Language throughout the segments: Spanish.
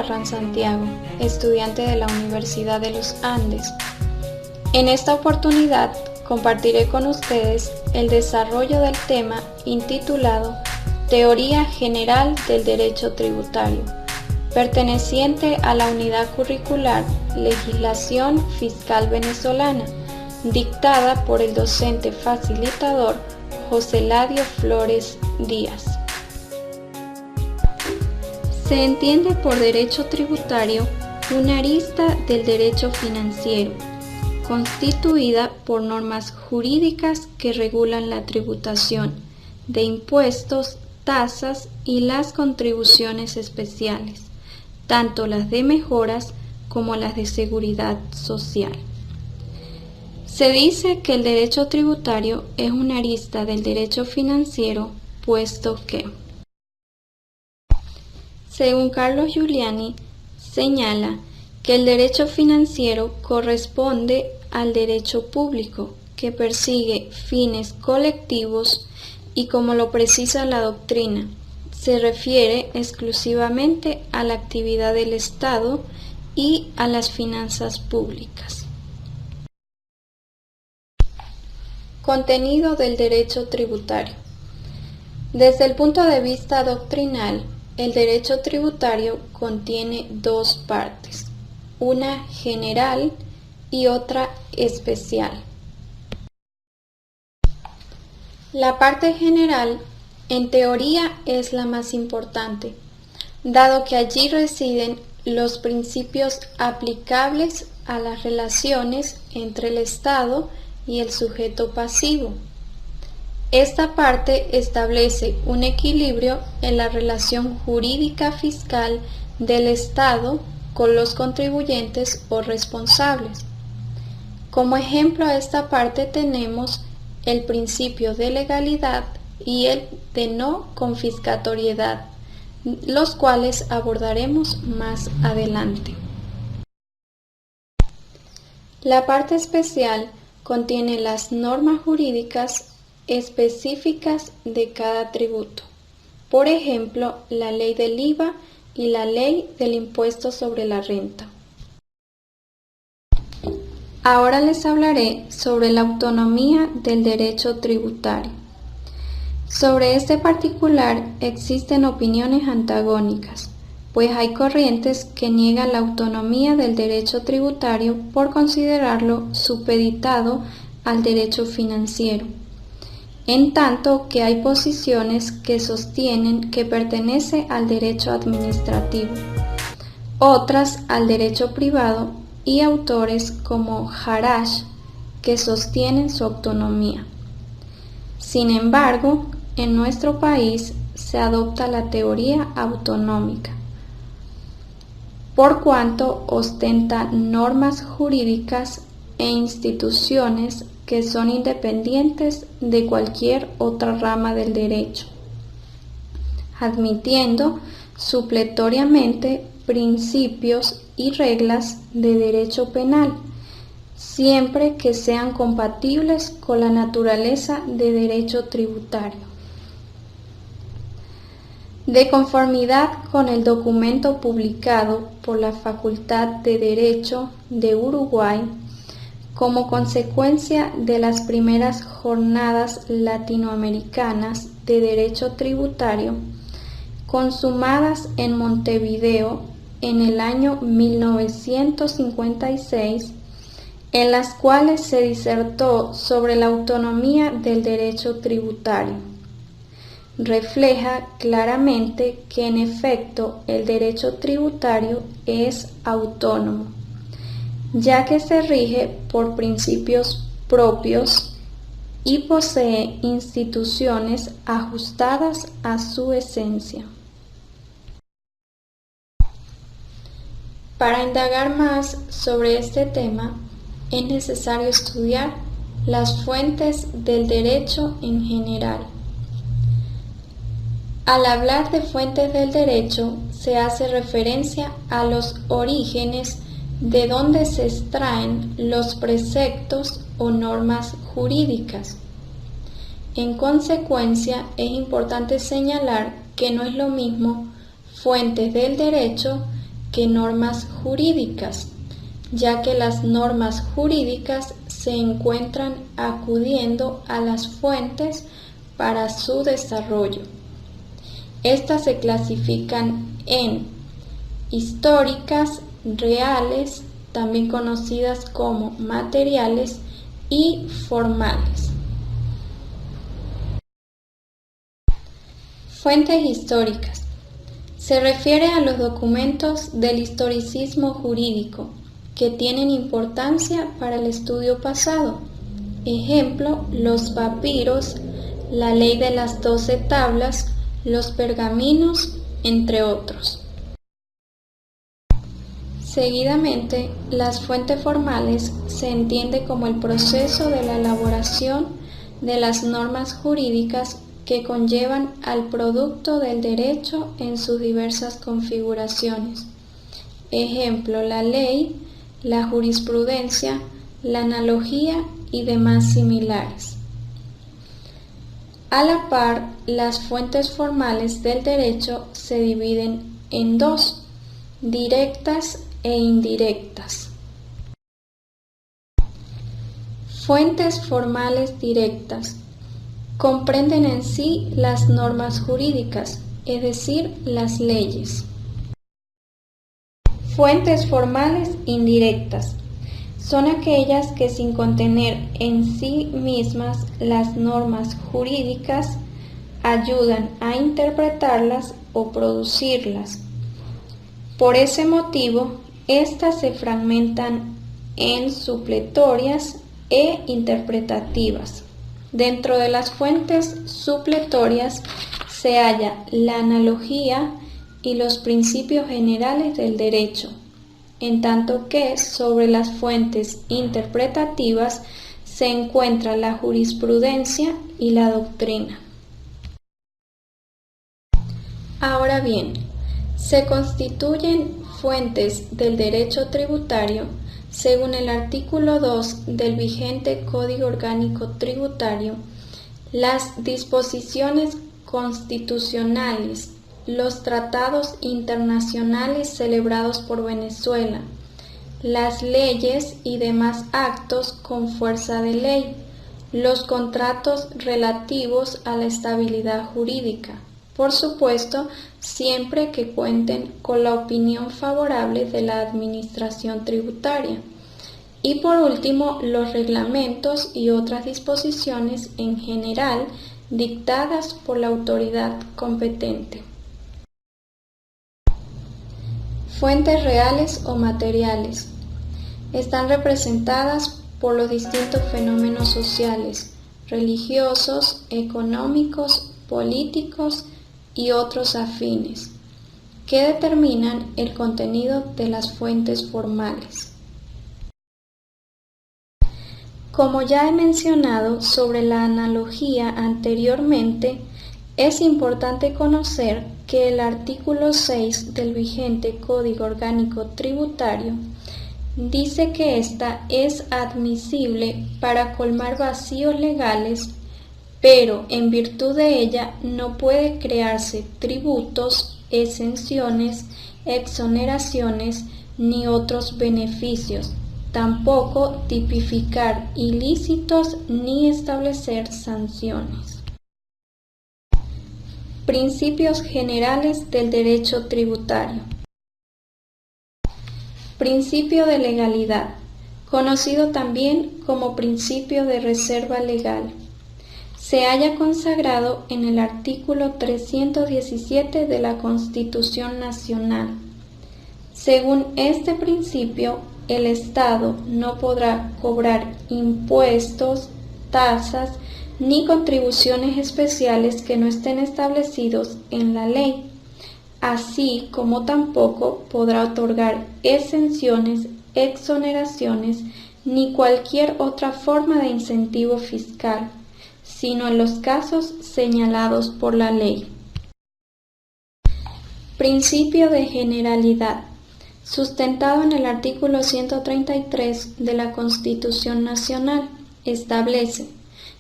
Farrán Santiago, estudiante de la Universidad de los Andes. En esta oportunidad compartiré con ustedes el desarrollo del tema intitulado Teoría General del Derecho Tributario, perteneciente a la Unidad Curricular Legislación Fiscal Venezolana, dictada por el docente facilitador José Ladio Flores Díaz. Se entiende por derecho tributario una arista del derecho financiero, constituida por normas jurídicas que regulan la tributación de impuestos, tasas y las contribuciones especiales, tanto las de mejoras como las de seguridad social. Se dice que el derecho tributario es una arista del derecho financiero, puesto que, según Carlos Giuliani, señala que el derecho financiero corresponde al derecho público, que persigue fines colectivos y, como lo precisa la doctrina, se refiere exclusivamente a la actividad del Estado y a las finanzas públicas. Contenido del derecho tributario. Desde el punto de vista doctrinal, el derecho tributario contiene dos partes, una general y otra especial. La parte general, en teoría, es la más importante, dado que allí residen los principios aplicables a las relaciones entre el Estado y el sujeto pasivo. Esta parte establece un equilibrio en la relación jurídica fiscal del Estado con los contribuyentes o responsables. Como ejemplo a esta parte tenemos el principio de legalidad y el de no confiscatoriedad, los cuales abordaremos más adelante. La parte especial contiene las normas jurídicas específicas de cada tributo, por ejemplo, la ley del IVA y la ley del impuesto sobre la renta. Ahora les hablaré sobre la autonomía del derecho tributario. Sobre este particular existen opiniones antagónicas, pues hay corrientes que niegan la autonomía del derecho tributario por considerarlo supeditado al derecho financiero, en tanto que hay posiciones que sostienen que pertenece al derecho administrativo, otras al derecho privado y autores como Jarash que sostienen su autonomía. Sin embargo, en nuestro país se adopta la teoría autonómica, por cuanto ostenta normas jurídicas e instituciones que son independientes de cualquier otra rama del derecho, admitiendo supletoriamente principios y reglas de derecho penal, siempre que sean compatibles con la naturaleza de derecho tributario. De conformidad con el documento publicado por la Facultad de Derecho de Uruguay, como consecuencia de las primeras jornadas latinoamericanas de derecho tributario, consumadas en Montevideo en el año 1956, en las cuales se disertó sobre la autonomía del derecho tributario, refleja claramente que en efecto el derecho tributario es autónomo, ya que se rige por principios propios y posee instituciones ajustadas a su esencia. Para indagar más sobre este tema, es necesario estudiar las fuentes del derecho en general. Al hablar de fuentes del derecho, se hace referencia a los orígenes de donde se extraen los preceptos o normas jurídicas. En consecuencia, es importante señalar que no es lo mismo fuentes del derecho que normas jurídicas, ya que las normas jurídicas se encuentran acudiendo a las fuentes para su desarrollo. Estas se clasifican en históricas, reales, también conocidas como materiales, y formales. Fuentes históricas. Se refiere a los documentos del historicismo jurídico que tienen importancia para el estudio pasado. Ejemplo, los papiros, la ley de las 12 tablas, los pergaminos, entre otros. Seguidamente, las fuentes formales se entiende como el proceso de la elaboración de las normas jurídicas que conllevan al producto del derecho en sus diversas configuraciones. Ejemplo, la ley, la jurisprudencia, la analogía y demás similares. A la par, las fuentes formales del derecho se dividen en dos: directas e indirectas. Fuentes formales directas comprenden en sí las normas jurídicas, es decir, las leyes. Fuentes formales indirectas son aquellas que, sin contener en sí mismas las normas jurídicas, ayudan a interpretarlas o producirlas. Por ese motivo, estas se fragmentan en supletorias e interpretativas. Dentro de las fuentes supletorias se halla la analogía y los principios generales del derecho, en tanto que sobre las fuentes interpretativas se encuentra la jurisprudencia y la doctrina. Ahora bien, se constituyen fuentes del derecho tributario según el artículo 2 del vigente Código Orgánico Tributario, las disposiciones constitucionales, los tratados internacionales celebrados por Venezuela, las leyes y demás actos con fuerza de ley, los contratos relativos a la estabilidad jurídica, por supuesto, siempre que cuenten con la opinión favorable de la Administración Tributaria. Y por último, los reglamentos y otras disposiciones en general dictadas por la autoridad competente. Fuentes reales o materiales. Están representadas por los distintos fenómenos sociales, religiosos, económicos, políticos y otros afines, que determinan el contenido de las fuentes formales. Como ya he mencionado sobre la analogía anteriormente, es importante conocer que el artículo 6 del vigente Código Orgánico Tributario dice que ésta es admisible para colmar vacíos legales, pero en virtud de ella no puede crearse tributos, exenciones, exoneraciones ni otros beneficios, tampoco tipificar ilícitos ni establecer sanciones. Principios generales del derecho tributario. Principio de legalidad, conocido también como principio de reserva legal. Se halla consagrado en el artículo 317 de la Constitución Nacional. Según este principio, el Estado no podrá cobrar impuestos, tasas ni contribuciones especiales que no estén establecidos en la ley, así como tampoco podrá otorgar exenciones, exoneraciones ni cualquier otra forma de incentivo fiscal, sino en los casos señalados por la ley. Principio de generalidad, sustentado en el artículo 133 de la Constitución Nacional, establece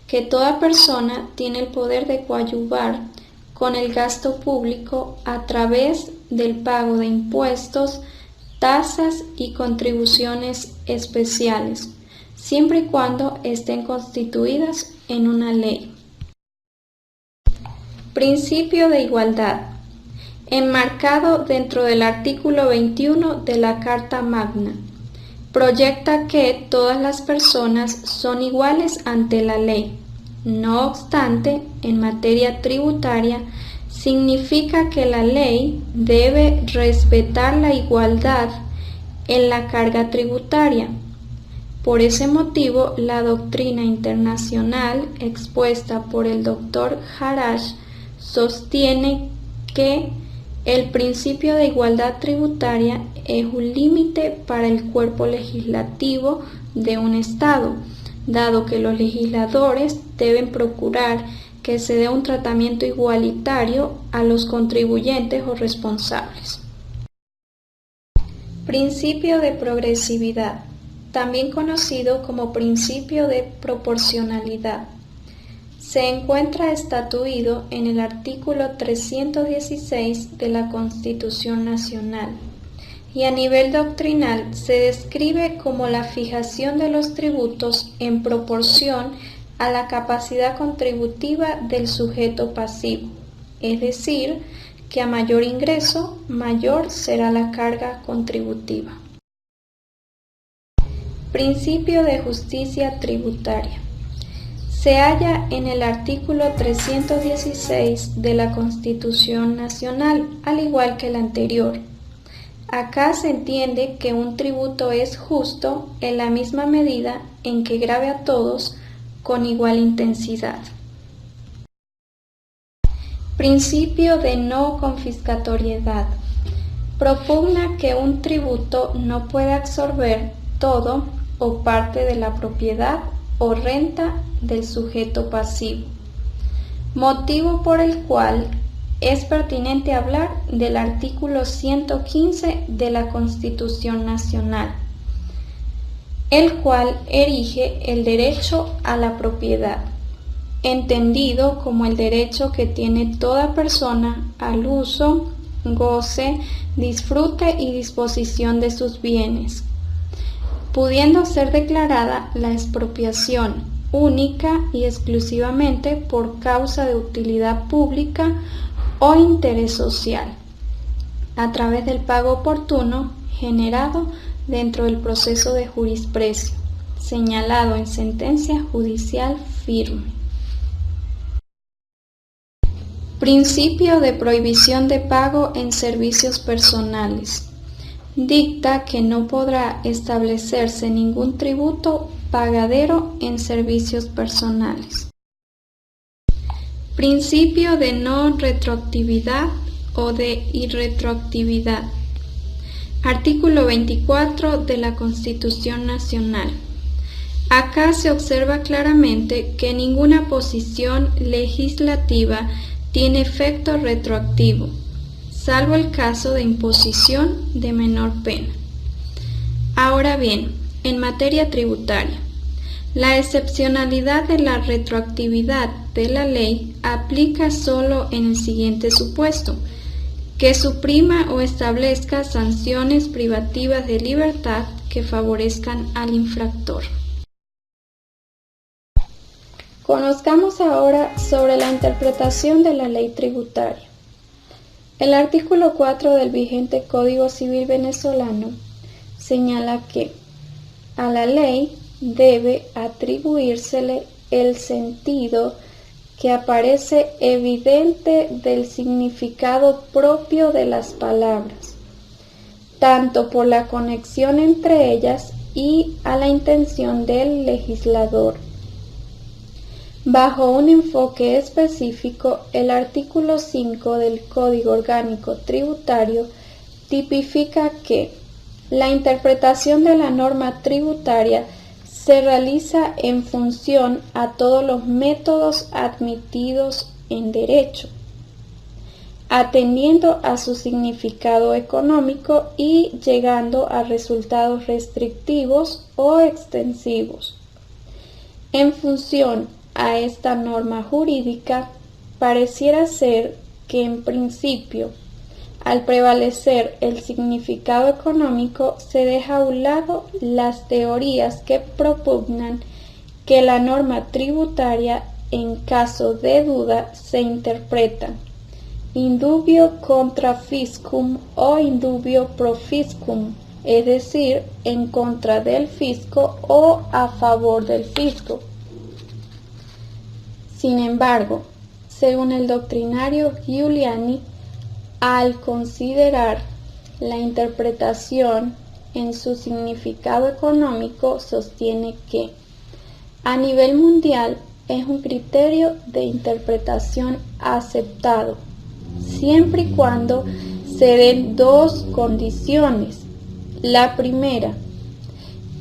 que toda persona tiene el poder de coadyuvar con el gasto público a través del pago de impuestos, tasas y contribuciones especiales, siempre y cuando estén constituidas en una ley. Principio de igualdad, enmarcado dentro del artículo 21 de la Carta Magna. Proyecta que todas las personas son iguales ante la ley. No obstante, en materia tributaria, significa que la ley debe respetar la igualdad en la carga tributaria. Por ese motivo, la doctrina internacional expuesta por el Dr. Haraj sostiene que el principio de igualdad tributaria es un límite para el cuerpo legislativo de un Estado, dado que los legisladores deben procurar que se dé un tratamiento igualitario a los contribuyentes o responsables. Principio de progresividad, también conocido como principio de proporcionalidad. Se encuentra estatuido en el artículo 316 de la Constitución Nacional y a nivel doctrinal se describe como la fijación de los tributos en proporción a la capacidad contributiva del sujeto pasivo, es decir, que a mayor ingreso, mayor será la carga contributiva. Principio de justicia tributaria. Se halla en el artículo 316 de la Constitución Nacional, al igual que el anterior. Acá se entiende que un tributo es justo en la misma medida en que grave a todos con igual intensidad. Principio de no confiscatoriedad. Propugna que un tributo no puede absorber todo o parte de la propiedad o renta del sujeto pasivo, motivo por el cual es pertinente hablar del artículo 115 de la Constitución Nacional, el cual erige el derecho a la propiedad, entendido como el derecho que tiene toda persona al uso, goce, disfrute y disposición de sus bienes, pudiendo ser declarada la expropiación única y exclusivamente por causa de utilidad pública o interés social, a través del pago oportuno generado dentro del proceso de jurisprecio, señalado en sentencia judicial firme. Principio de prohibición de pago en servicios personales. Dicta que no podrá establecerse ningún tributo pagadero en servicios personales. Principio de no retroactividad o de irretroactividad. Artículo 24 de la Constitución Nacional. Acá se observa claramente que ninguna posición legislativa tiene efecto retroactivo, salvo el caso de imposición de menor pena. Ahora bien, en materia tributaria, la excepcionalidad de la retroactividad de la ley aplica solo en el siguiente supuesto: que suprima o establezca sanciones privativas de libertad que favorezcan al infractor. Conozcamos ahora sobre la interpretación de la ley tributaria. El artículo 4 del vigente Código Civil venezolano señala que a la ley debe atribuírsele el sentido que aparece evidente del significado propio de las palabras, tanto por la conexión entre ellas y a la intención del legislador. Bajo un enfoque específico, el artículo 5 del Código Orgánico Tributario tipifica que la interpretación de la norma tributaria se realiza en función a todos los métodos admitidos en derecho, atendiendo a su significado económico y llegando a resultados restrictivos o extensivos. En función a esta norma jurídica, pareciera ser que en principio Al prevalecer el significado económico, se deja a un lado las teorías que propugnan que la norma tributaria, en caso de duda, se interpreta in dubio contra fiscum o in dubio pro fiscum, es decir, en contra del fisco o a favor del fisco. Sin embargo, según el doctrinario Giuliani, al considerar la interpretación en su significado económico, sostiene que a nivel mundial es un criterio de interpretación aceptado, siempre y cuando se den dos condiciones. La primera,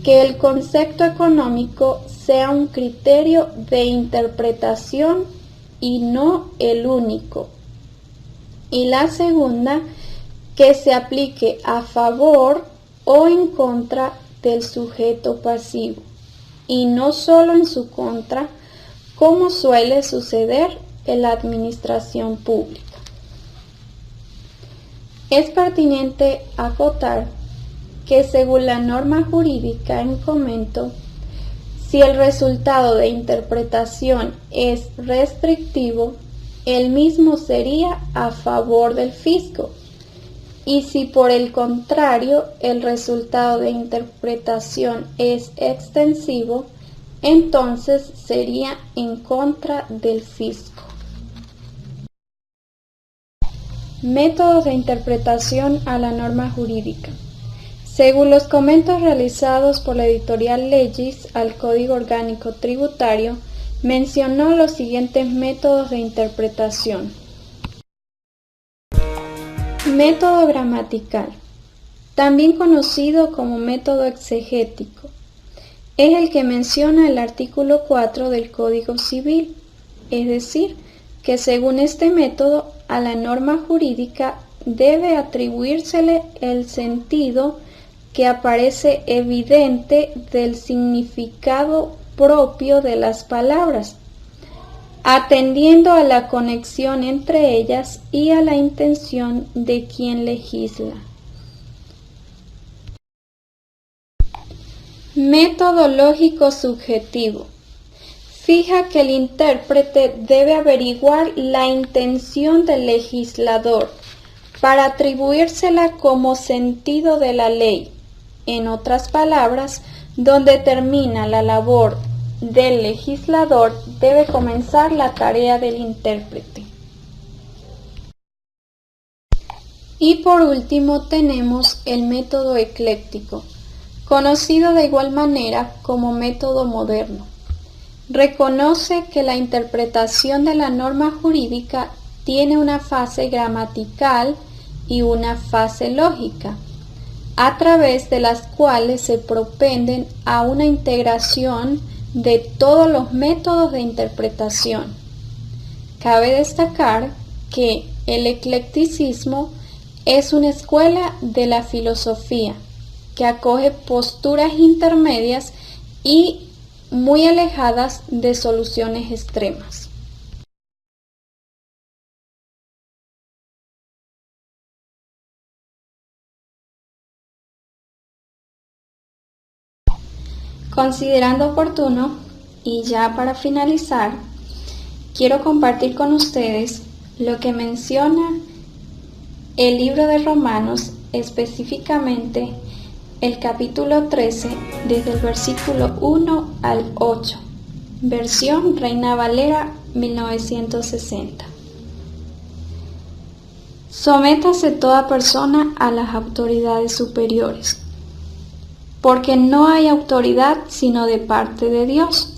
que el concepto económico sea un criterio de interpretación y no el único. Y la segunda, que se aplique a favor o en contra del sujeto pasivo, y no solo en su contra, como suele suceder en la administración pública. Es pertinente acotar que según la norma jurídica en comento, si el resultado de interpretación es restrictivo, el mismo sería a favor del fisco, y si por el contrario el resultado de interpretación es extensivo, entonces sería en contra del fisco. Métodos de interpretación a la norma jurídica. Según los comentarios realizados por la editorial Legis al Código Orgánico Tributario, mencionó los siguientes métodos de interpretación. Método gramatical, también conocido como método exegético, es el que menciona el artículo 4 del Código Civil, es decir, que según este método a la norma jurídica debe atribuírsele el sentido que aparece evidente del significado propio de las palabras, atendiendo a la conexión entre ellas y a la intención de quien legisla. Método lógico subjetivo. Fija que el intérprete debe averiguar la intención del legislador para atribuírsela como sentido de la ley. En otras palabras, donde termina la labor del legislador, debe comenzar la tarea del intérprete. Y por último tenemos el método ecléctico, conocido de igual manera como método moderno. Reconoce que la interpretación de la norma jurídica tiene una fase gramatical y una fase lógica, a través de las cuales se propenden a una integración de todos los métodos de interpretación. Cabe destacar que el eclecticismo es una escuela de la filosofía que acoge posturas intermedias y muy alejadas de soluciones extremas. Considerando oportuno, y ya para finalizar, quiero compartir con ustedes lo que menciona el libro de Romanos, específicamente el capítulo 13, desde el versículo 1 al 8, versión Reina Valera 1960. Sométase toda persona a las autoridades superiores, porque no hay autoridad sino de parte de Dios,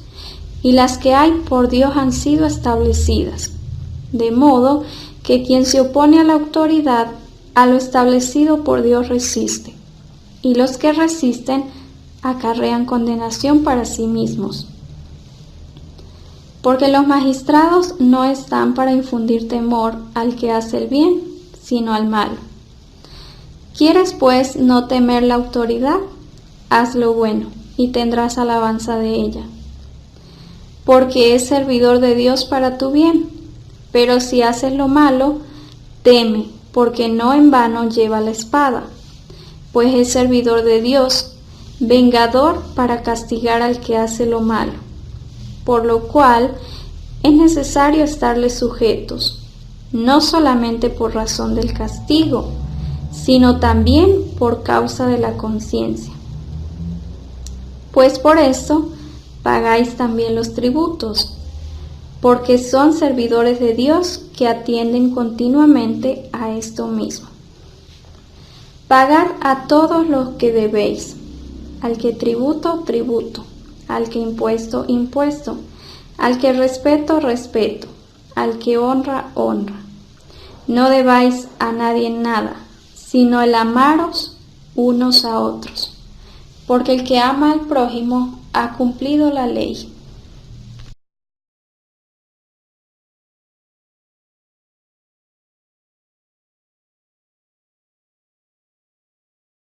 y las que hay por Dios han sido establecidas, de modo que quien se opone a la autoridad, a lo establecido por Dios resiste, y los que resisten acarrean condenación para sí mismos. Porque los magistrados no están para infundir temor al que hace el bien, sino al malo. ¿Quieres pues no temer la autoridad? Haz lo bueno, y tendrás alabanza de ella, porque es servidor de Dios para tu bien. Pero si haces lo malo, teme, porque no en vano lleva la espada, pues es servidor de Dios, vengador para castigar al que hace lo malo, por lo cual es necesario estarles sujetos, no solamente por razón del castigo, sino también por causa de la conciencia. Pues por esto pagáis también los tributos, porque son servidores de Dios que atienden continuamente a esto mismo. Pagad a todos los que debéis, al que tributo, tributo, al que impuesto, impuesto, al que respeto, respeto, al que honra, honra. No debáis a nadie nada, sino el amaros unos a otros, porque el que ama al prójimo ha cumplido la ley.